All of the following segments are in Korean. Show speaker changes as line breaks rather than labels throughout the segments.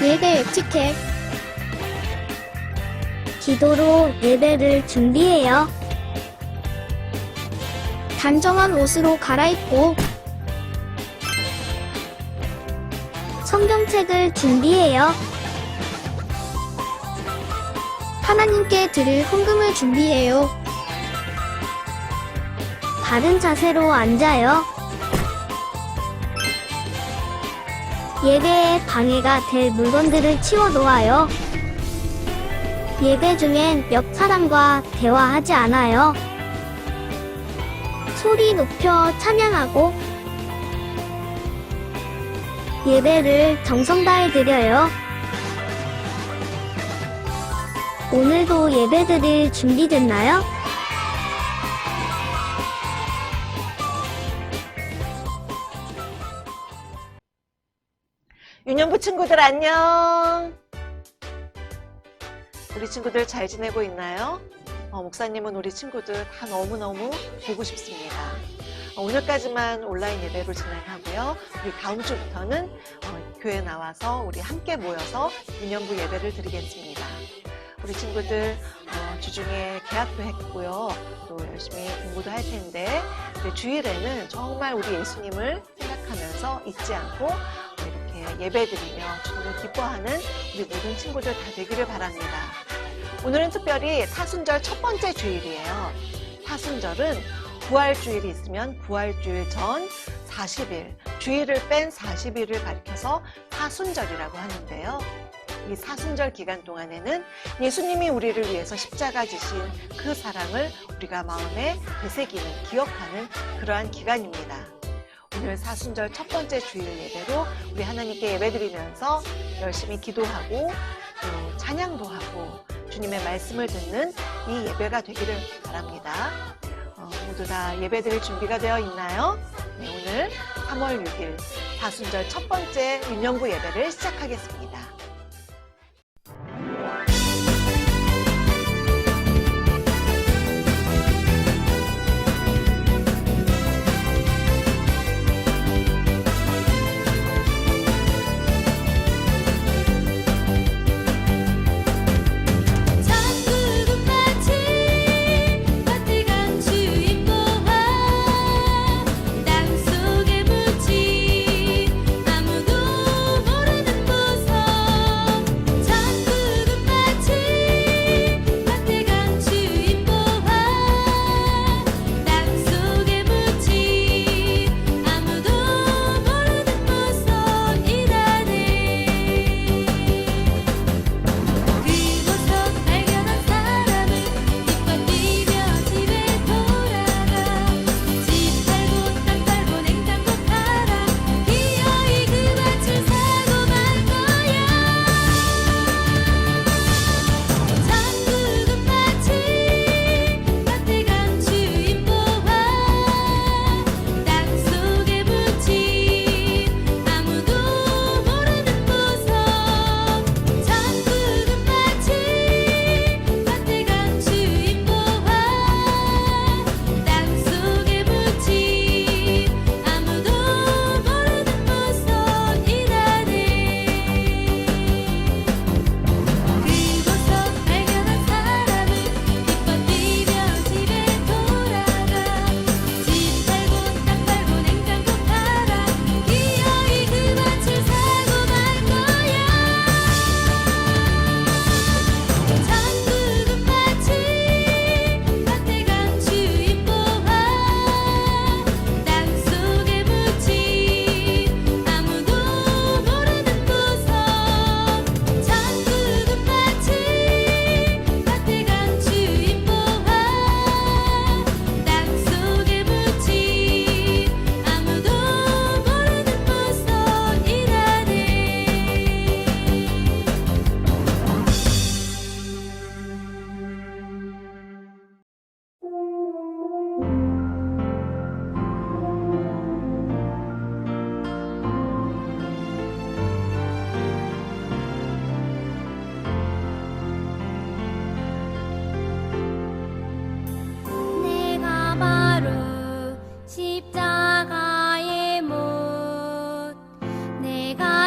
예배 에티켓.
기도로 예배를 준비해요.
단정한 옷으로 갈아입고
성경책을 준비해요.
하나님께 드릴 헌금을 준비해요.
바른 자세로 앉아요. 예배에 방해가 될 물건들을 치워놓아요. 예배 중엔 옆 사람과 대화하지 않아요. 소리 높여 찬양하고 예배를 정성 다해 드려요. 오늘도 예배드릴 준비됐나요?
유년부 친구들 안녕. 우리 친구들 잘 지내고 있나요? 목사님은 우리 친구들 다 너무너무 보고 싶습니다. 오늘까지만 온라인 예배로 진행하고요. 우리 다음 주부터는 교회 나와서 우리 함께 모여서 유년부 예배를 드리겠습니다. 우리 친구들 주중에 개학도 했고요. 또 열심히 공부도 할 텐데 주일에는 정말 우리 예수님을 생각하면서 잊지 않고 이렇게 예배드리며 주님을 기뻐하는 우리 모든 친구들 다 되기를 바랍니다. 오늘은 특별히 사순절 첫 번째 주일이에요. 사순절은 부활주일이 있으면 부활주일 전 40일, 주일을 뺀 40일을 가리켜서 사순절이라고 하는데요. 이 사순절 기간 동안에는 예수님이 우리를 위해서 십자가 지신 그 사랑을 우리가 마음에 되새기는, 기억하는 그러한 기간입니다. 오늘 사순절 첫 번째 주일 예배로 우리 하나님께 예배드리면서 열심히 기도하고 또 찬양도 하고 주님의 말씀을 듣는 이 예배가 되기를 바랍니다. 모두 다 예배드릴 준비가 되어 있나요? 네, 오늘 3월 6일 사순절 첫 번째 유년부 예배를 시작하겠습니다.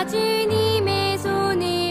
주님의 손을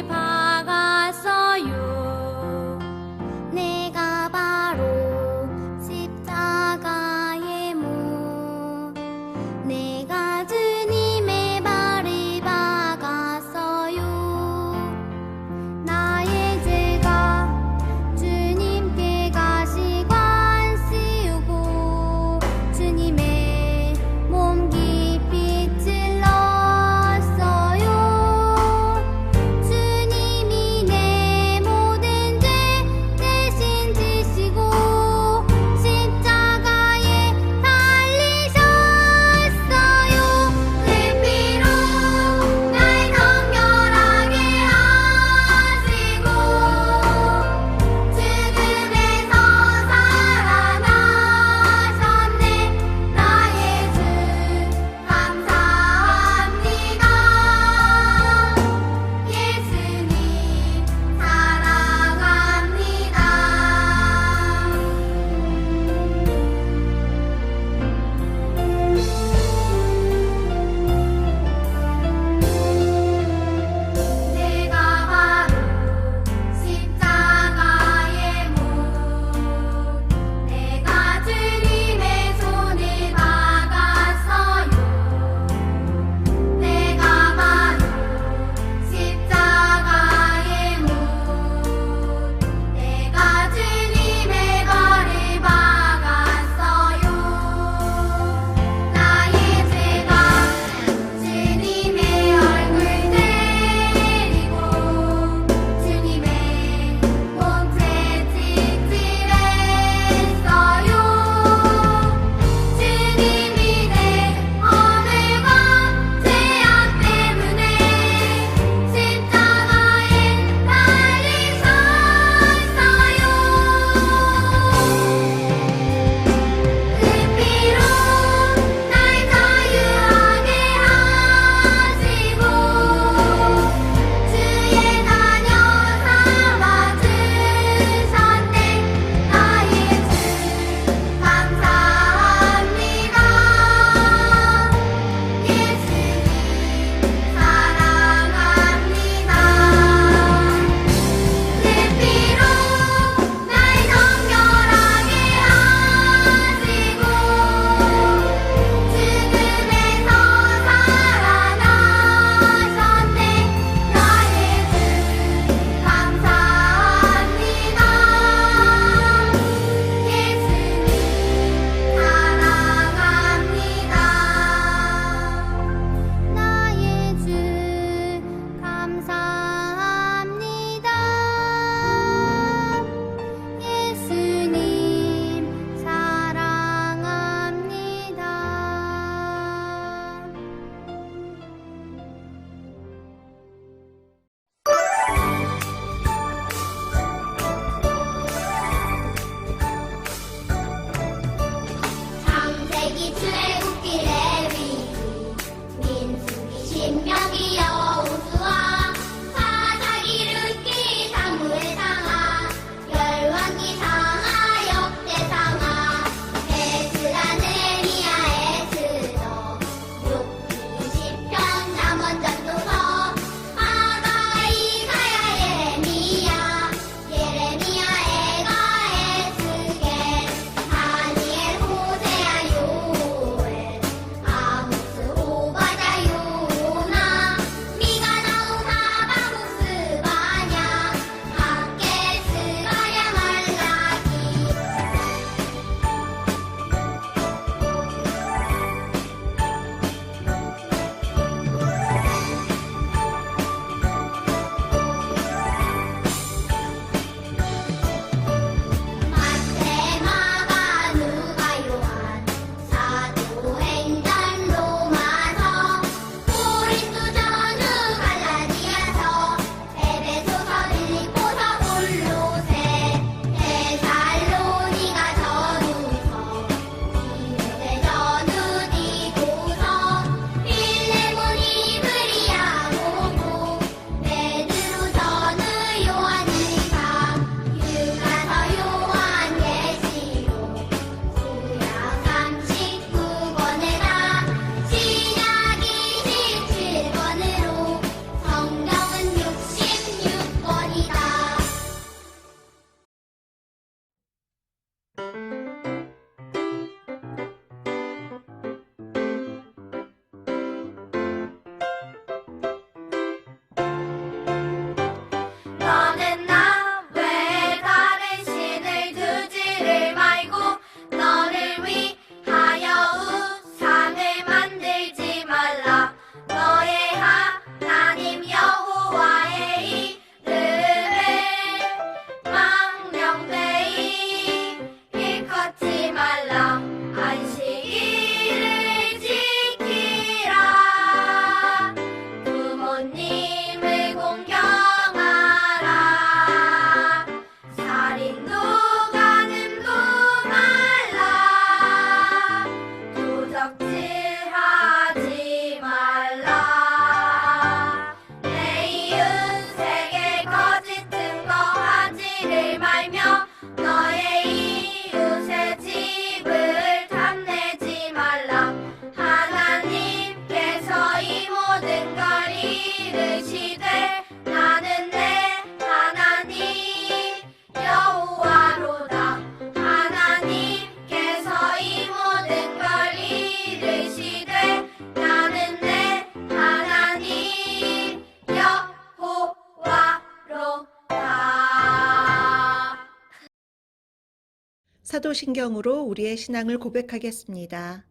사도신경으로 우리의 신앙을 고백하겠습니다.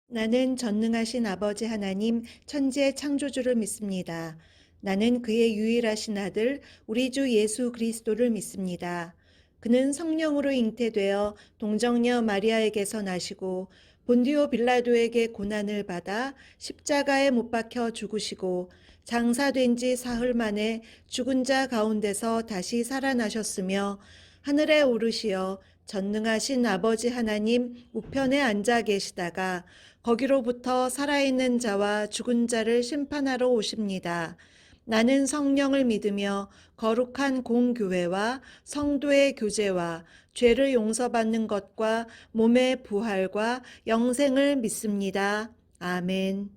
나는 전능하신 아버지 하나님 천지의 창조주를 믿습니다. 나는 그의 유일하신 아들 우리 주 예수 그리스도를 믿습니다. 그는 성령으로 잉태되어 동정녀 마리아에게서 나시고 본디오 빌라도에게 고난을 받아 십자가에 못 박혀 죽으시고 장사된 지 사흘 만에 죽은 자 가운데서 다시 살아나셨으며 하늘에 오르시어 전능하신 아버지 하나님 우편에 앉아 계시다가 거기로부터 살아있는 자와 죽은 자를 심판하러 오십니다. 나는 성령을 믿으며 거룩한 공교회와 성도의 교제와 죄를 용서받는 것과 몸의 부활과 영생을 믿습니다. 아멘.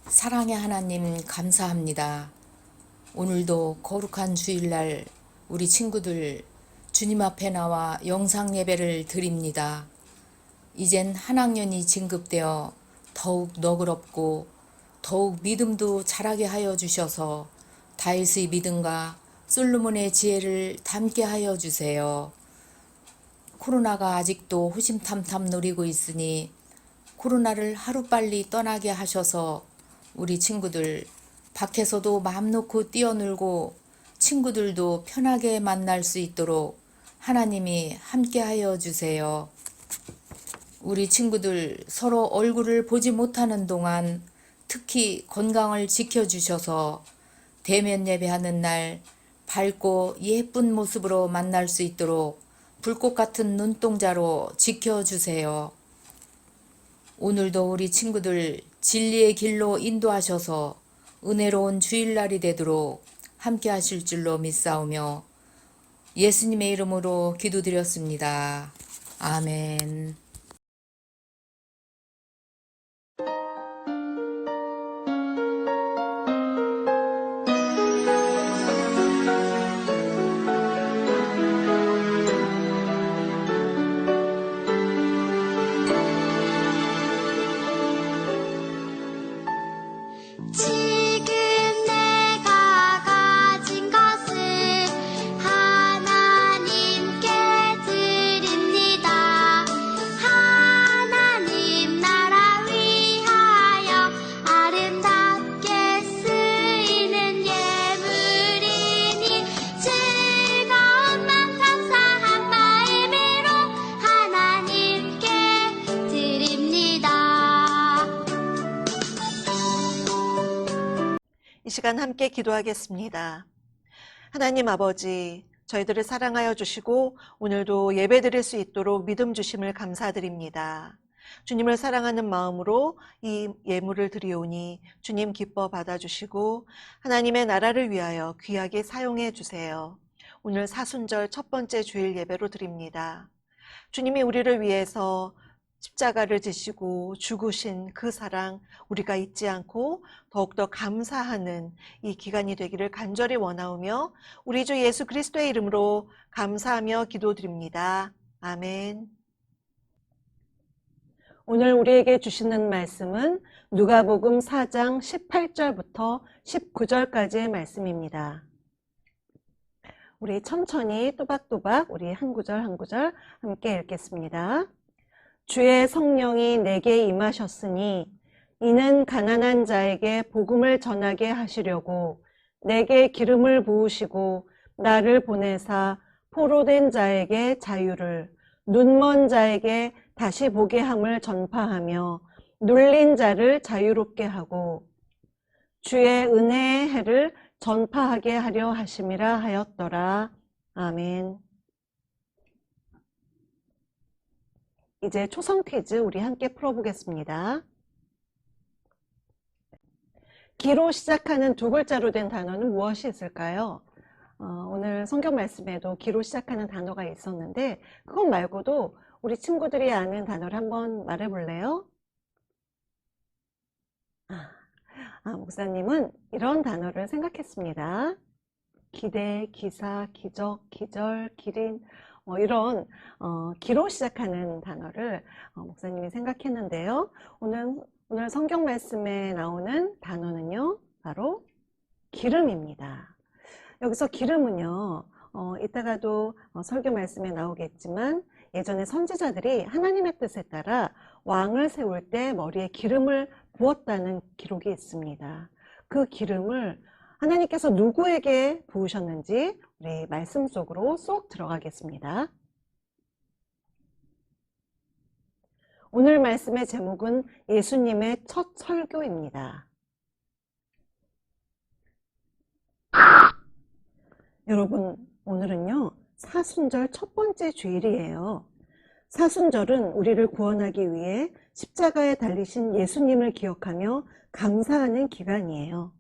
사랑의 하나님 감사합니다. 오늘도 거룩한 주일날 우리 친구들 주님 앞에 나와 영상 예배를 드립니다. 이젠 한 학년이 진급되어 더욱 너그럽고 더욱 믿음도 자라게 하여 주셔서 다윗의 믿음과 솔로몬의 지혜를 담게 하여 주세요. 코로나가 아직도 호심탐탐 노리고 있으니 코로나를 하루빨리 떠나게 하셔서 우리 친구들 밖에서도 마음 놓고 뛰어놀고 친구들도 편하게 만날 수 있도록 하나님이 함께 하여 주세요. 우리 친구들 서로 얼굴을 보지 못하는 동안 특히 건강을 지켜주셔서 대면 예배하는 날 밝고 예쁜 모습으로 만날 수 있도록 불꽃 같은 눈동자로 지켜주세요. 오늘도 우리 친구들 진리의 길로 인도하셔서 은혜로운 주일날이 되도록 함께 하실 줄로 믿사오며 예수님의 이름으로 기도드렸습니다. 아멘.
지금 내가 가진 것을 하나님께 드립니다. 하나님 나라 위하여 아름답게 쓰이는 예물이니 즐거운 맘 감사한 마음으로 하나님께 드립니다.
이 시간 함께 기도하겠습니다. 하나님 아버지, 저희들을 사랑하여 주시고 오늘도 예배 드릴 수 있도록 믿음 주심을 감사드립니다. 주님을 사랑하는 마음으로 이 예물을 드리오니 주님 기뻐 받아주시고 하나님의 나라를 위하여 귀하게 사용해 주세요. 오늘 사순절 첫 번째 주일 예배로 드립니다. 주님이 우리를 위해서 십자가를 지시고 죽으신 그 사랑 우리가 잊지 않고 더욱더 감사하는 이 기간이 되기를 간절히 원하오며 우리 주 예수 그리스도의 이름으로 감사하며 기도드립니다. 아멘. 오늘 우리에게 주시는 말씀은 누가복음 4장 18절부터 19절까지의 말씀입니다. 우리 천천히 또박또박 우리 한 구절 한 구절 함께 읽겠습니다. 주의 성령이 내게 임하셨으니 이는 가난한 자에게 복음을 전하게 하시려고 내게 기름을 부으시고 나를 보내사 포로된 자에게 자유를 눈먼 자에게 다시 보게 함을 전파하며 눌린 자를 자유롭게 하고 주의 은혜의 해를 전파하게 하려 하심이라 하였더라. 아멘. 이제 초성 퀴즈 우리 함께 풀어보겠습니다. 기로 시작하는 두 글자로 된 단어는 무엇이 있을까요? 오늘 성경 말씀에도 기로 시작하는 단어가 있었는데 그것 말고도 우리 친구들이 아는 단어를 한번 말해볼래요? 목사님은 이런 단어를 생각했습니다. 기대, 기사, 기적, 기절, 기린 이런 기로 시작하는 단어를 목사님이 생각했는데요. 오늘 성경 말씀에 나오는 단어는요 바로 기름입니다. 여기서 기름은요 이따가도 설교 말씀에 나오겠지만 예전에 선지자들이 하나님의 뜻에 따라 왕을 세울 때 머리에 기름을 부었다는 기록이 있습니다. 그 기름을 하나님께서 누구에게 부으셨는지 우리 말씀 속으로 쏙 들어가겠습니다. 오늘 말씀의 제목은 예수님의 첫 설교입니다. 여러분, 오늘은요, 사순절 첫 번째 주일이에요. 사순절은 우리를 구원하기 위해 십자가에 달리신 예수님을 기억하며 감사하는 기간이에요.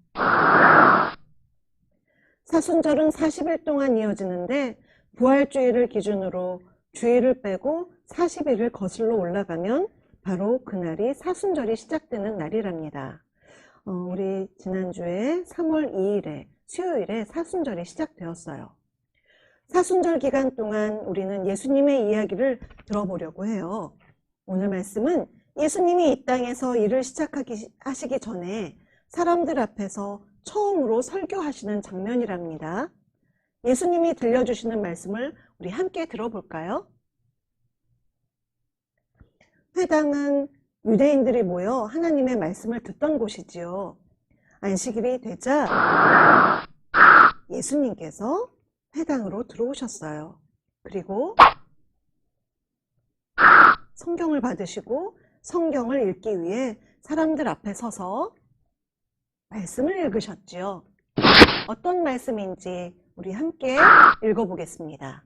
사순절은 40일 동안 이어지는데 부활주일을 기준으로 주일을 빼고 40일을 거슬러 올라가면 바로 그날이 사순절이 시작되는 날이랍니다. 우리 지난주에 3월 2일에 수요일에 사순절이 시작되었어요. 사순절 기간 동안 우리는 예수님의 이야기를 들어보려고 해요. 오늘 말씀은 예수님이 이 땅에서 일을 하시기 전에 사람들 앞에서 처음으로 설교하시는 장면이랍니다. 예수님이 들려주시는 말씀을 우리 함께 들어볼까요? 회당은 유대인들이 모여 하나님의 말씀을 듣던 곳이지요. 안식일이 되자 예수님께서 회당으로 들어오셨어요. 그리고 성경을 받으시고 성경을 읽기 위해 사람들 앞에 서서 말씀을 읽으셨지요. 어떤 말씀인지 우리 함께 읽어보겠습니다.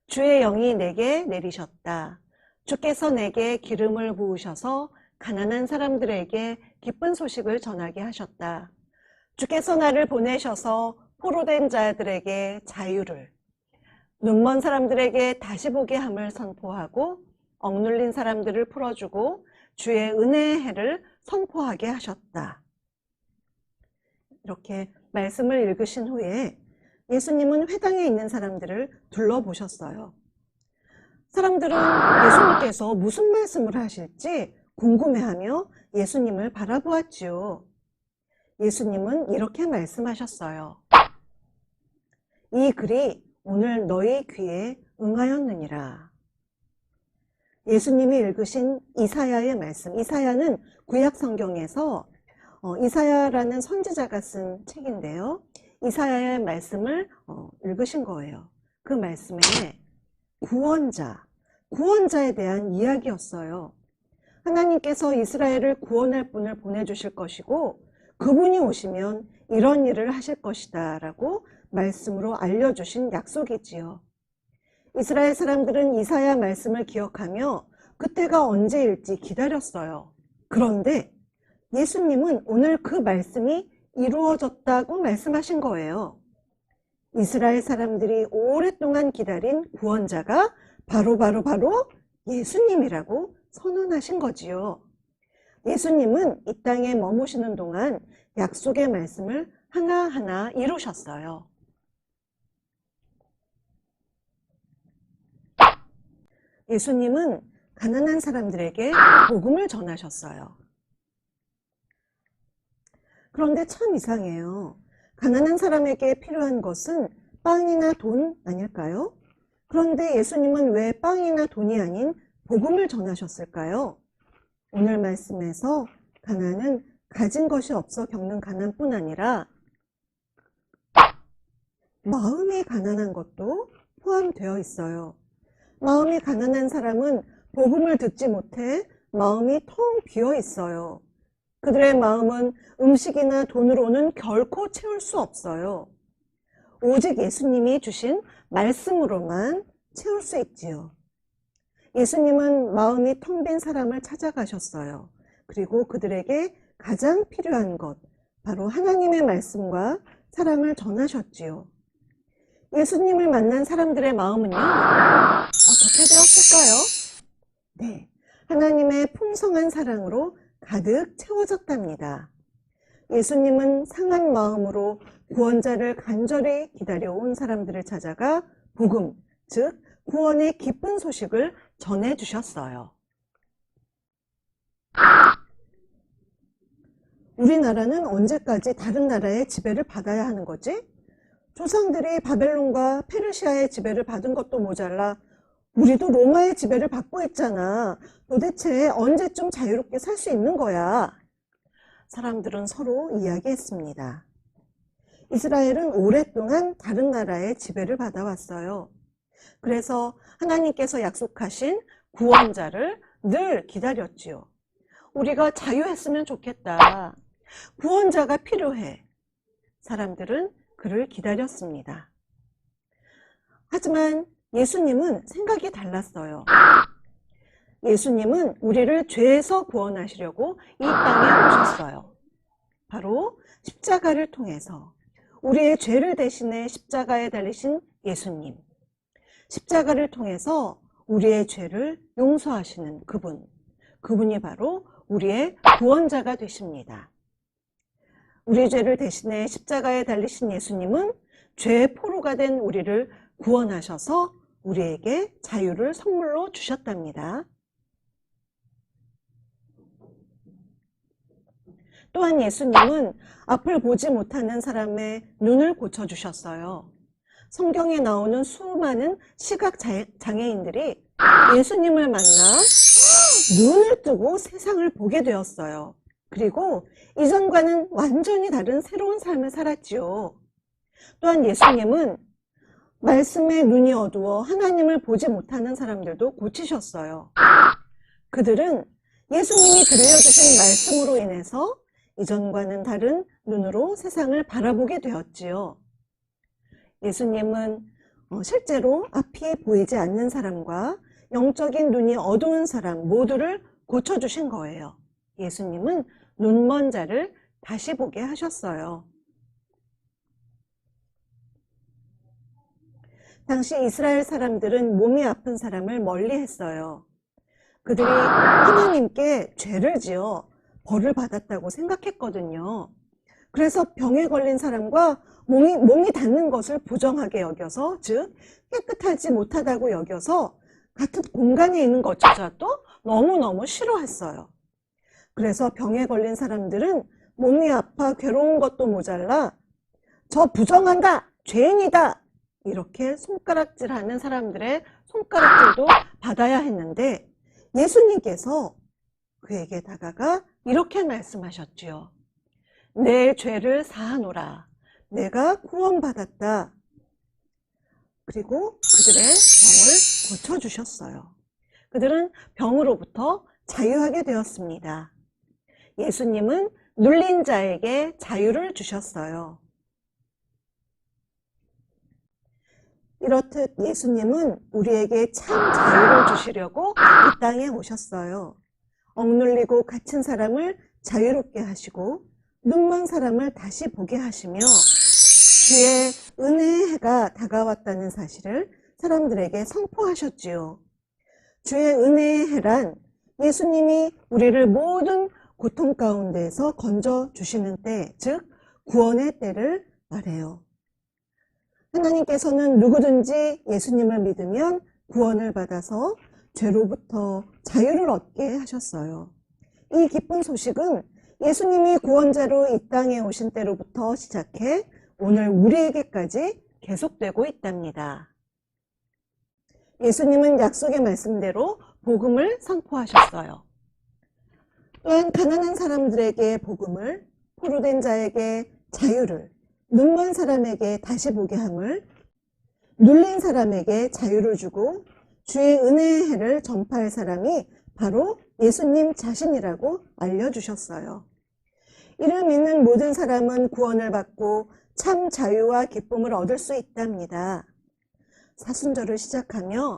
주의 영이 내게 내리셨다. 주께서 내게 기름을 부으셔서 가난한 사람들에게 기쁜 소식을 전하게 하셨다. 주께서 나를 보내셔서 포로된 자들에게 자유를, 눈먼 사람들에게 다시 보게 함을 선포하고 억눌린 사람들을 풀어주고 주의 은혜의 해를 선포하게 하셨다. 이렇게 말씀을 읽으신 후에 예수님은 회당에 있는 사람들을 둘러보셨어요. 사람들은 예수님께서 무슨 말씀을 하실지 궁금해하며 예수님을 바라보았지요. 예수님은 이렇게 말씀하셨어요. 이 글이 오늘 너희 귀에 응하였느니라. 예수님이 읽으신 이사야의 말씀, 이사야는 구약 성경에서 이사야라는 선지자가 쓴 책인데요. 이사야의 말씀을 읽으신 거예요. 그 말씀에 구원자에 대한 이야기였어요. 하나님께서 이스라엘을 구원할 분을 보내주실 것이고 그분이 오시면 이런 일을 하실 것이다 라고 말씀으로 알려주신 약속이지요. 이스라엘 사람들은 이사야 말씀을 기억하며 그때가 언제일지 기다렸어요. 그런데 예수님은 오늘 그 말씀이 이루어졌다고 말씀하신 거예요. 이스라엘 사람들이 오랫동안 기다린 구원자가 바로 예수님이라고 선언하신 거지요. 예수님은 이 땅에 머무시는 동안 약속의 말씀을 하나하나 이루셨어요. 예수님은 가난한 사람들에게 복음을 전하셨어요. 그런데 참 이상해요. 가난한 사람에게 필요한 것은 빵이나 돈 아닐까요? 그런데 예수님은 왜 빵이나 돈이 아닌 복음을 전하셨을까요? 오늘 말씀에서 가난은 가진 것이 없어 겪는 가난뿐 아니라 마음이 가난한 것도 포함되어 있어요. 마음이 가난한 사람은 복음을 듣지 못해 마음이 텅 비어 있어요. 그들의 마음은 음식이나 돈으로는 결코 채울 수 없어요. 오직 예수님이 주신 말씀으로만 채울 수 있지요. 예수님은 마음이 텅 빈 사람을 찾아가셨어요. 그리고 그들에게 가장 필요한 것, 바로 하나님의 말씀과 사랑을 전하셨지요. 예수님을 만난 사람들의 마음은요, 어떻게 되었을까요? 네, 하나님의 풍성한 사랑으로 가득 채워졌답니다. 예수님은 상한 마음으로 구원자를 간절히 기다려온 사람들을 찾아가 복음, 즉 구원의 기쁜 소식을 전해주셨어요. 우리나라는 언제까지 다른 나라의 지배를 받아야 하는 거지?
조상들이 바벨론과 페르시아의 지배를 받은 것도 모자라 우리도 로마의 지배를 받고 있잖아. 도대체 언제쯤 자유롭게 살 수 있는 거야? 사람들은 서로 이야기했습니다. 이스라엘은 오랫동안 다른 나라의 지배를 받아왔어요. 그래서 하나님께서 약속하신 구원자를 늘 기다렸지요. 우리가 자유했으면 좋겠다. 구원자가 필요해. 사람들은 그를 기다렸습니다. 하지만 예수님은 생각이 달랐어요. 예수님은 우리를 죄에서 구원하시려고 이 땅에 오셨어요. 바로 십자가를 통해서 우리의 죄를 대신해 십자가에 달리신 예수님. 십자가를 통해서 우리의 죄를 용서하시는 그분이 바로 우리의 구원자가 되십니다. 우리 죄를 대신해 십자가에 달리신 예수님은 죄의 포로가 된 우리를 구원하셔서 우리에게 자유를 선물로 주셨답니다. 또한 예수님은 앞을 보지 못하는 사람의 눈을 고쳐주셨어요. 성경에 나오는 수많은 시각장애인들이 예수님을 만나 눈을 뜨고 세상을 보게 되었어요. 그리고 이전과는 완전히 다른 새로운 삶을 살았지요. 또한 예수님은 말씀에 눈이 어두워 하나님을 보지 못하는 사람들도 고치셨어요. 그들은 예수님이 들려주신 말씀으로 인해서 이전과는 다른 눈으로 세상을 바라보게 되었지요. 예수님은 실제로 앞이 보이지 않는 사람과 영적인 눈이 어두운 사람 모두를 고쳐주신 거예요. 예수님은 눈먼 자를 다시 보게 하셨어요. 당시 이스라엘 사람들은 몸이 아픈 사람을 멀리했어요. 그들이 하나님께 죄를 지어 벌을 받았다고 생각했거든요. 그래서 병에 걸린 사람과 몸이 닿는 것을 부정하게 여겨서, 즉 깨끗하지 못하다고 여겨서 같은 공간에 있는 것조차도 너무너무 싫어했어요. 그래서 병에 걸린 사람들은 몸이 아파 괴로운 것도 모자라 저 부정한다, 죄인이다 이렇게 손가락질하는 사람들의 손가락질도 받아야 했는데 예수님께서 그에게 다가가 이렇게 말씀하셨지요. 내 죄를 사하노라. 내가 구원받았다. 그리고 그들의 병을 고쳐주셨어요. 그들은 병으로부터 자유하게 되었습니다. 예수님은 눌린 자에게 자유를 주셨어요. 이렇듯 예수님은 우리에게 참 자유를 주시려고 이 땅에 오셨어요. 억눌리고 갇힌 사람을 자유롭게 하시고 눈먼 사람을 다시 보게 하시며 주의 은혜의 해가 다가왔다는 사실을 사람들에게 선포하셨지요. 주의 은혜의 해란 예수님이 우리를 모든 고통 가운데에서 건져주시는 때, 즉 구원의 때를 말해요. 하나님께서는 누구든지 예수님을 믿으면 구원을 받아서 죄로부터 자유를 얻게 하셨어요. 이 기쁜 소식은 예수님이 구원자로 이 땅에 오신 때로부터 시작해 오늘 우리에게까지 계속되고 있답니다. 예수님은 약속의 말씀대로 복음을 선포하셨어요. 또한 가난한 사람들에게 복음을, 포로된 자에게 자유를, 눈먼 사람에게 다시 보게 함을, 눌린 사람에게 자유를 주고 주의 은혜의 해를 전파할 사람이 바로 예수님 자신이라고 알려주셨어요. 이를 믿는 모든 사람은 구원을 받고 참 자유와 기쁨을 얻을 수 있답니다. 사순절을 시작하며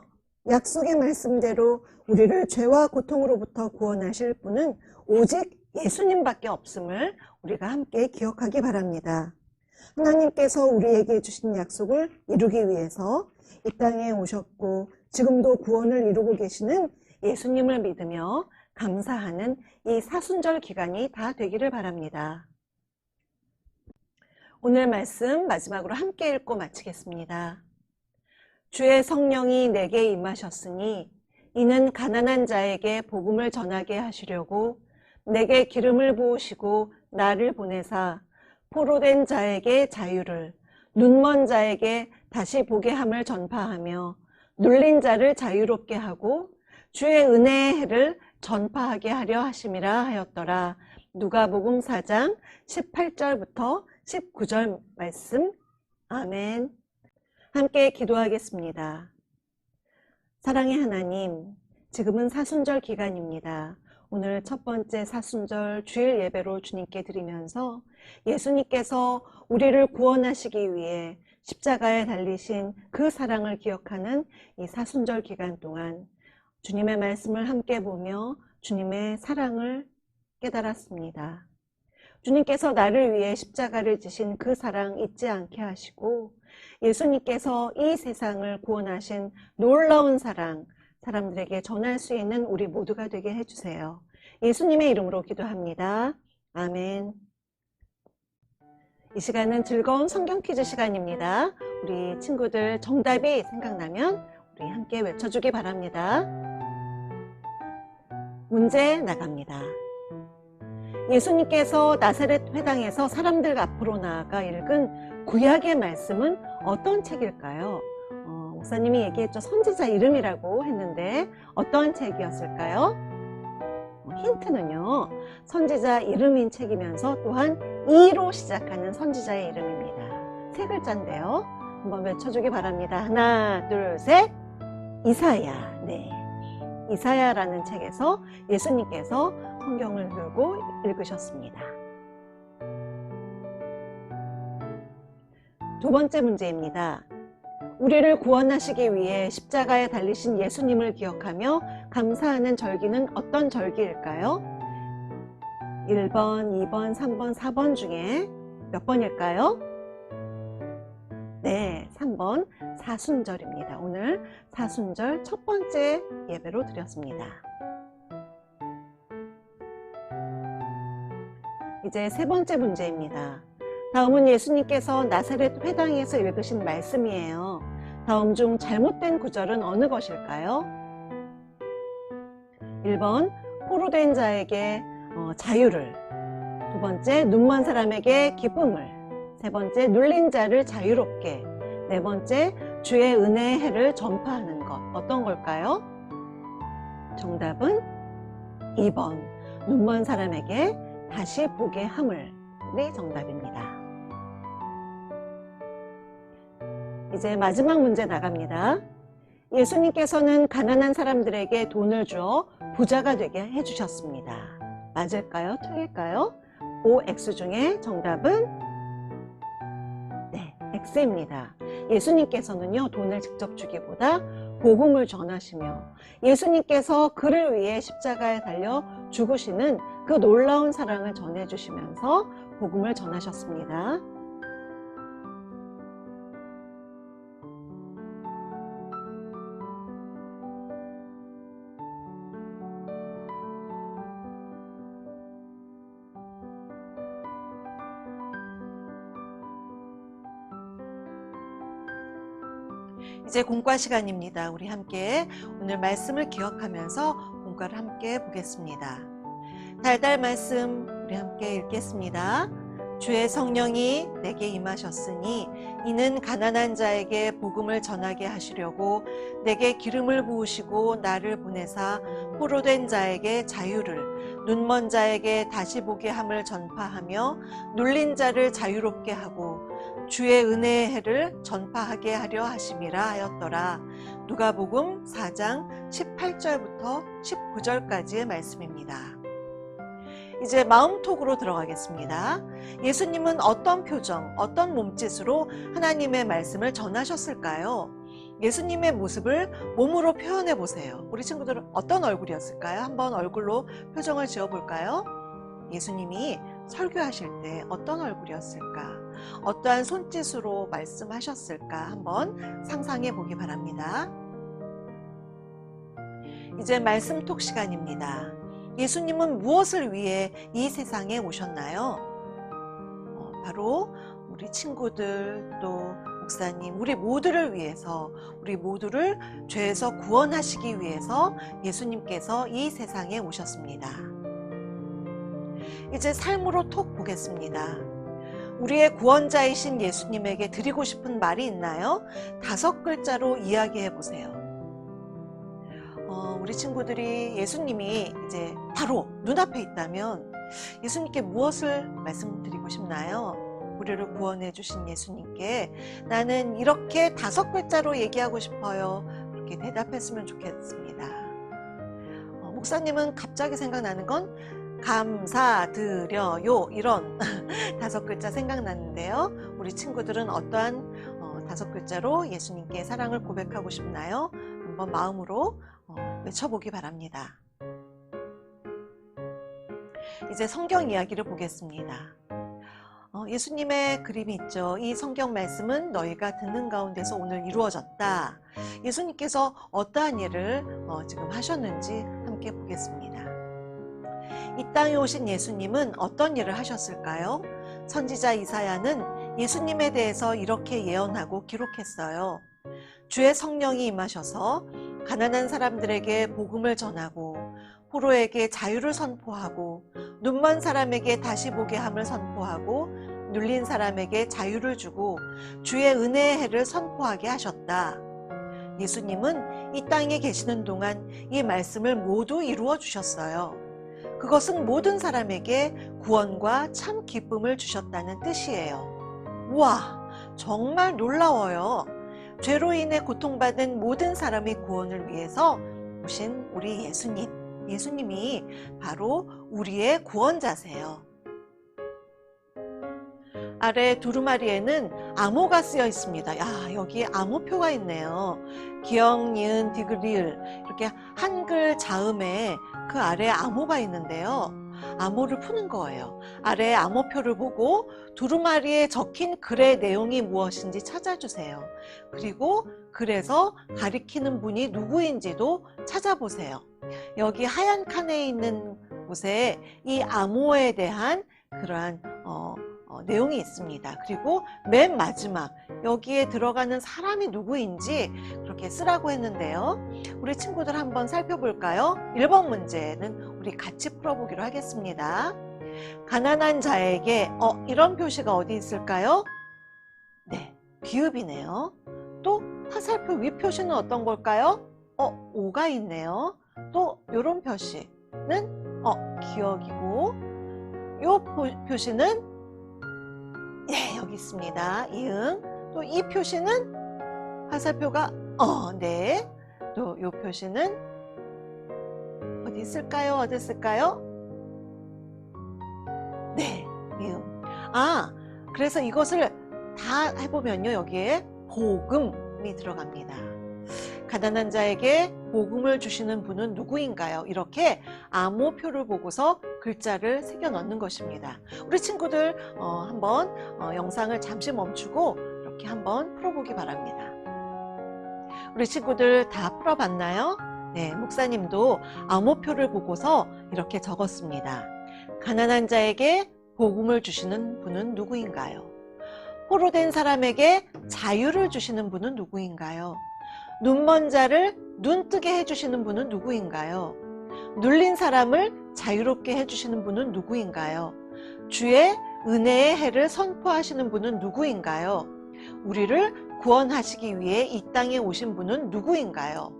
약속의 말씀대로 우리를 죄와 고통으로부터 구원하실 분은 오직 예수님밖에 없음을 우리가 함께 기억하기 바랍니다. 하나님께서 우리에게 주신 약속을 이루기 위해서 이 땅에 오셨고 지금도 구원을 이루고 계시는 예수님을 믿으며 감사하는 이 사순절 기간이 다 되기를 바랍니다. 오늘 말씀 마지막으로 함께 읽고 마치겠습니다. 주의 성령이 내게 임하셨으니 이는 가난한 자에게 복음을 전하게 하시려고 내게 기름을 부으시고 나를 보내사 포로된 자에게 자유를, 눈먼 자에게 다시 보게 함을 전파하며 눌린 자를 자유롭게 하고 주의 은혜의 해를 전파하게 하려 하심이라 하였더라. 누가복음 4장 18절부터 19절 말씀. 아멘. 함께 기도하겠습니다. 사랑의 하나님, 지금은 사순절 기간입니다. 오늘 첫 번째 사순절 주일 예배로 주님께 드리면서 예수님께서 우리를 구원하시기 위해 십자가에 달리신 그 사랑을 기억하는 이 사순절 기간 동안 주님의 말씀을 함께 보며 주님의 사랑을 깨달았습니다. 주님께서 나를 위해 십자가를 지신 그 사랑 잊지 않게 하시고 예수님께서 이 세상을 구원하신 놀라운 사랑, 사람들에게 전할 수 있는 우리 모두가 되게 해주세요. 예수님의 이름으로 기도합니다. 아멘. 이 시간은 즐거운 성경 퀴즈 시간입니다. 우리 친구들 정답이 생각나면 우리 함께 외쳐주기 바랍니다. 문제 나갑니다. 예수님께서 나사렛 회당에서 사람들 앞으로 나아가 읽은 구약의 말씀은 어떤 책일까요? 목사님이 얘기했죠. 선지자 이름이라고 했는데 어떤 책이었을까요? 힌트는요. 선지자 이름인 책이면서 또한 이로 시작하는 선지자의 이름입니다. 세 글자인데요. 한번 외쳐주기 바랍니다. 하나, 둘, 셋. 이사야. 네. 이사야라는 책에서 예수님께서 성경을 들고 읽으셨습니다. 두 번째 문제입니다. 우리를 구원하시기 위해 십자가에 달리신 예수님을 기억하며 감사하는 절기는 어떤 절기일까요? 1번, 2번, 3번, 4번 중에 몇 번일까요? 네, 3번 사순절입니다. 오늘 사순절 첫 번째 예배로 드렸습니다. 이제 세 번째 문제입니다. 다음은 예수님께서 나사렛 회당에서 읽으신 말씀이에요. 다음 중 잘못된 구절은 어느 것일까요? 1번 포로된 자에게 자유를, 두 번째 눈먼 사람에게 기쁨을, 세 번째 눌린 자를 자유롭게, 네 번째 주의 은혜의 해를 전파하는 것. 어떤 걸까요? 정답은 2번 눈먼 사람에게 다시 보게 함을 이 정답입니다. 이제 마지막 문제 나갑니다. 예수님께서는 가난한 사람들에게 돈을 주어 부자가 되게 해주셨습니다. 맞을까요? 틀릴까요? OX 중에 정답은 네, X입니다. 예수님께서는요, 돈을 직접 주기보다 복음을 전하시며 예수님께서 그를 위해 십자가에 달려 죽으시는 그 놀라운 사랑을 전해주시면서 복음을 전하셨습니다.
이제 공과 시간입니다. 우리 함께 오늘 말씀을 기억하면서 공과를 함께 보겠습니다. 달달 말씀 우리 함께 읽겠습니다. 주의 성령이 내게 임하셨으니 이는 가난한 자에게 복음을 전하게 하시려고 내게 기름을 부으시고 나를 보내사 포로된 자에게 자유를, 눈먼 자에게 다시 보게 함을 전파하며 눌린 자를 자유롭게 하고 주의 은혜의 해를 전파하게 하려 하심이라 하였더라. 누가복음 4장 18절부터 19절까지의 말씀입니다. 이제 마음톡으로 들어가겠습니다. 예수님은 어떤 표정, 어떤 몸짓으로 하나님의 말씀을 전하셨을까요? 예수님의 모습을 몸으로 표현해 보세요. 우리 친구들은 어떤 얼굴이었을까요? 한번 얼굴로 표정을 지어 볼까요? 예수님이 설교하실 때 어떤 얼굴이었을까? 어떠한 손짓으로 말씀하셨을까? 한번 상상해 보기 바랍니다. 이제 말씀톡 시간입니다. 예수님은 무엇을 위해 이 세상에 오셨나요? 바로 우리 친구들, 또 목사님, 우리 모두를 위해서, 우리 모두를 죄에서 구원하시기 위해서 예수님께서 이 세상에 오셨습니다. 이제 삶으로 톡 보겠습니다. 우리의 구원자이신 예수님에게 드리고 싶은 말이 있나요? 5글자로 이야기해 보세요. 우리 친구들이 예수님이 이제 바로 눈앞에 있다면 예수님께 무엇을 말씀드리고 싶나요? 우리를 구원해 주신 예수님께 나는 이렇게 5글자로 얘기하고 싶어요. 이렇게 대답했으면 좋겠습니다. 목사님은 갑자기 생각나는 건 감사드려요 이런 5글자 생각났는데요. 우리 친구들은 어떠한 5글자로 예수님께 사랑을 고백하고 싶나요? 한번 마음으로 외쳐보기 바랍니다. 이제 성경 이야기를 보겠습니다. 예수님의 그림이 있죠. 이 성경 말씀은 너희가 듣는 가운데서 오늘 이루어졌다. 예수님께서 어떠한 일을 지금 하셨는지 함께 보겠습니다. 이 땅에 오신 예수님은 어떤 일을 하셨을까요? 선지자 이사야는 예수님에 대해서 이렇게 예언하고 기록했어요. 주의 성령이 임하셔서 가난한 사람들에게 복음을 전하고 포로에게 자유를 선포하고 눈먼 사람에게 다시 보게 함을 선포하고 눌린 사람에게 자유를 주고 주의 은혜의 해를 선포하게 하셨다. 예수님은 이 땅에 계시는 동안 이 말씀을 모두 이루어 주셨어요. 그것은 모든 사람에게 구원과 참 기쁨을 주셨다는 뜻이에요. 우와, 정말 놀라워요. 죄로 인해 고통받은 모든 사람의 구원을 위해서 오신 우리 예수님이 바로 우리의 구원자세요. 아래 두루마리에는 암호가 쓰여 있습니다. 여기 암호표가 있네요. 기역, 니은, 디귿, 리을 이렇게 한글 자음에 그 아래에 암호가 있는데요. 암호를 푸는 거예요. 아래에 암호표를 보고 두루마리에 적힌 글의 내용이 무엇인지 찾아주세요. 그리고 글에서 가리키는 분이 누구인지도 찾아보세요. 여기 하얀 칸에 있는 곳에 이 암호에 대한 그러한 내용이 있습니다. 그리고 맨 마지막 여기에 들어가는 사람이 누구인지 그렇게 쓰라고 했는데요. 우리 친구들 한번 살펴볼까요? 1번 문제는 우리 같이 풀어보기로 하겠습니다. 가난한 자에게 이런 표시가 어디 있을까요? 네, 비읍이네요. 또 화살표 위 표시는 어떤 걸까요? 오가 있네요. 또 이런 표시는 기억이고 요 표시는 네, 여기 있습니다. 이응. 또 이 표시는 화살표가 네. 또 요 표시는 어디 있을까요? 어디 있을까요? 네, 미음. 그래서 이것을 다 해보면요, 여기에 복음이 들어갑니다. 가난한 자에게 복음을 주시는 분은 누구인가요? 이렇게 암호표를 보고서 글자를 새겨 넣는 것입니다. 우리 친구들 한번 영상을 잠시 멈추고 이렇게 한번 풀어보기 바랍니다. 우리 친구들 다 풀어봤나요? 네, 목사님도 암호표를 보고서 이렇게 적었습니다. 가난한 자에게 복음을 주시는 분은 누구인가요? 포로된 사람에게 자유를 주시는 분은 누구인가요? 눈먼 자를 눈뜨게 해주시는 분은 누구인가요? 눌린 사람을 자유롭게 해주시는 분은 누구인가요? 주의 은혜의 해를 선포하시는 분은 누구인가요? 우리를 구원하시기 위해 이 땅에 오신 분은 누구인가요?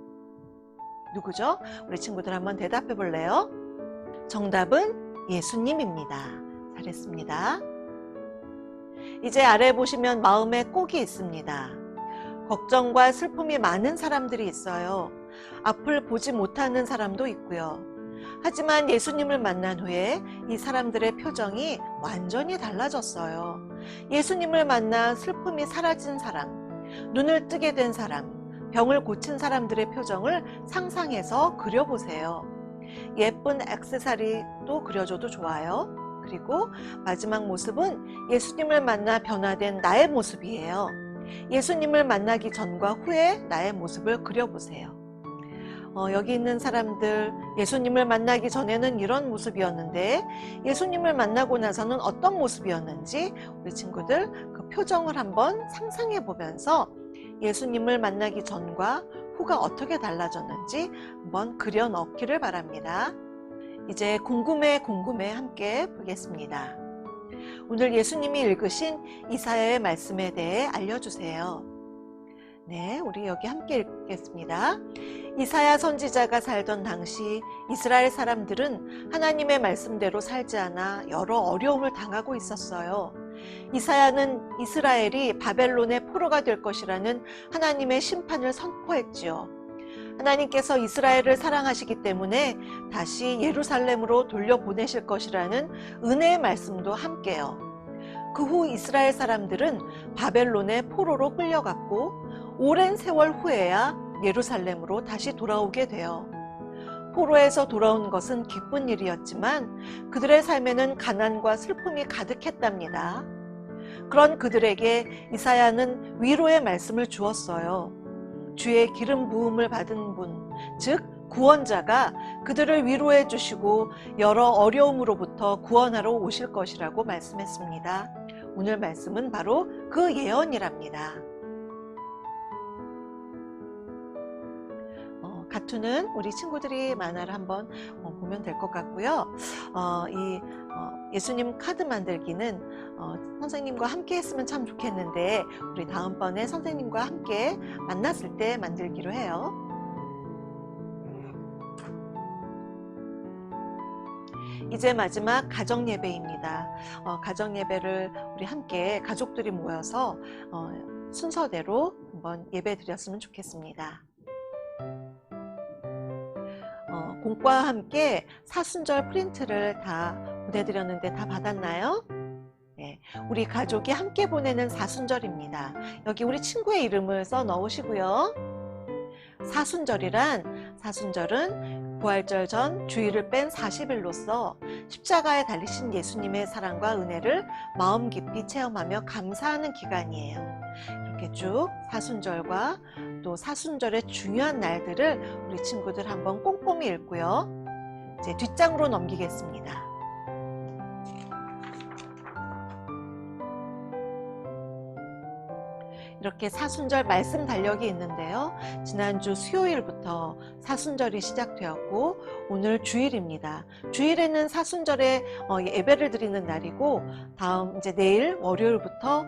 누구죠? 우리 친구들 한번 대답해 볼래요? 정답은 예수님입니다. 잘했습니다. 이제 아래 보시면 마음에 꼭이 있습니다. 걱정과 슬픔이 많은 사람들이 있어요. 앞을 보지 못하는 사람도 있고요. 하지만 예수님을 만난 후에 이 사람들의 표정이 완전히 달라졌어요. 예수님을 만나 슬픔이 사라진 사람, 눈을 뜨게 된 사람, 병을 고친 사람들의 표정을 상상해서 그려보세요. 예쁜 액세서리도 그려줘도 좋아요. 그리고 마지막 모습은 예수님을 만나 변화된 나의 모습이에요. 예수님을 만나기 전과 후에 나의 모습을 그려보세요. 여기 있는 사람들 예수님을 만나기 전에는 이런 모습이었는데 예수님을 만나고 나서는 어떤 모습이었는지 우리 친구들 그 표정을 한번 상상해 보면서 예수님을 만나기 전과 후가 어떻게 달라졌는지 한번 그려 넣기를 바랍니다. 이제 궁금해 함께 보겠습니다. 오늘 예수님이 읽으신 이사야의 말씀에 대해 알려주세요. 네, 우리 여기 함께 읽겠습니다. 이사야 선지자가 살던 당시 이스라엘 사람들은 하나님의 말씀대로 살지 않아 여러 어려움을 당하고 있었어요. 이사야는 이스라엘이 바벨론의 포로가 될 것이라는 하나님의 심판을 선포했지요. 하나님께서 이스라엘을 사랑하시기 때문에 다시 예루살렘으로 돌려보내실 것이라는 은혜의 말씀도 함께요. 그 후 이스라엘 사람들은 바벨론의 포로로 끌려갔고 오랜 세월 후에야 예루살렘으로 다시 돌아오게 돼요. 포로에서 돌아온 것은 기쁜 일이었지만 그들의 삶에는 가난과 슬픔이 가득했답니다. 그런 그들에게 이사야는 위로의 말씀을 주었어요. 주의 기름 부음을 받은 분, 즉 구원자가 그들을 위로해 주시고 여러 어려움으로부터 구원하러 오실 것이라고 말씀했습니다. 오늘 말씀은 바로 그 예언이랍니다. 가투는 우리 친구들이 만화를 한번 보면 될 것 같고요. 예수님 카드 만들기는 선생님과 함께 했으면 참 좋겠는데 우리 다음번에 선생님과 함께 만났을 때 만들기로 해요. 이제 마지막 가정 예배입니다. 가정 예배를 우리 함께 가족들이 모여서 순서대로 한번 예배 드렸으면 좋겠습니다. 공과와 함께 사순절 프린트를 다 보내드렸는데 다 받았나요? 네, 우리 가족이 함께 보내는 사순절입니다. 여기 우리 친구의 이름을 써 넣으시고요. 사순절은 부활절 전 주일을 뺀 40일로서 십자가에 달리신 예수님의 사랑과 은혜를 마음 깊이 체험하며 감사하는 기간이에요. 이렇게 쭉 사순절과 또 사순절의 중요한 날들을 우리 친구들 한번 꼼꼼히 읽고요. 이제 뒷장으로 넘기겠습니다. 이렇게 사순절 말씀 달력이 있는데요. 지난주 수요일부터 사순절이 시작되었고 오늘 주일입니다. 주일에는 사순절에 예배를 드리는 날이고 다음 이제 내일 월요일부터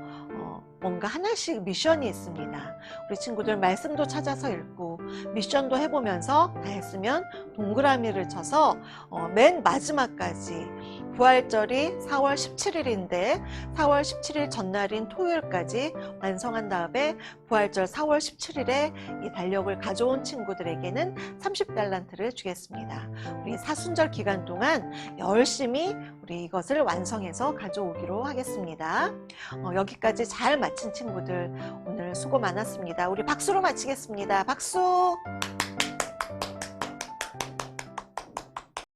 뭔가 하나씩 미션이 있습니다. 우리 친구들 말씀도 찾아서 읽고 미션도 해보면서 다 했으면 동그라미를 쳐서 맨 마지막까지 부활절이 4월 17일인데 4월 17일 전날인 토요일까지 완성한 다음에 부활절 4월 17일에 이 달력을 가져온 친구들에게는 30달란트를 주겠습니다. 우리 사순절 기간 동안 열심히 우리 이것을 완성해서 가져오기로 하겠습니다. 여기까지 잘 마친 친구들 오늘 수고 많았습니다. 우리 박수로 마치겠습니다. 박수!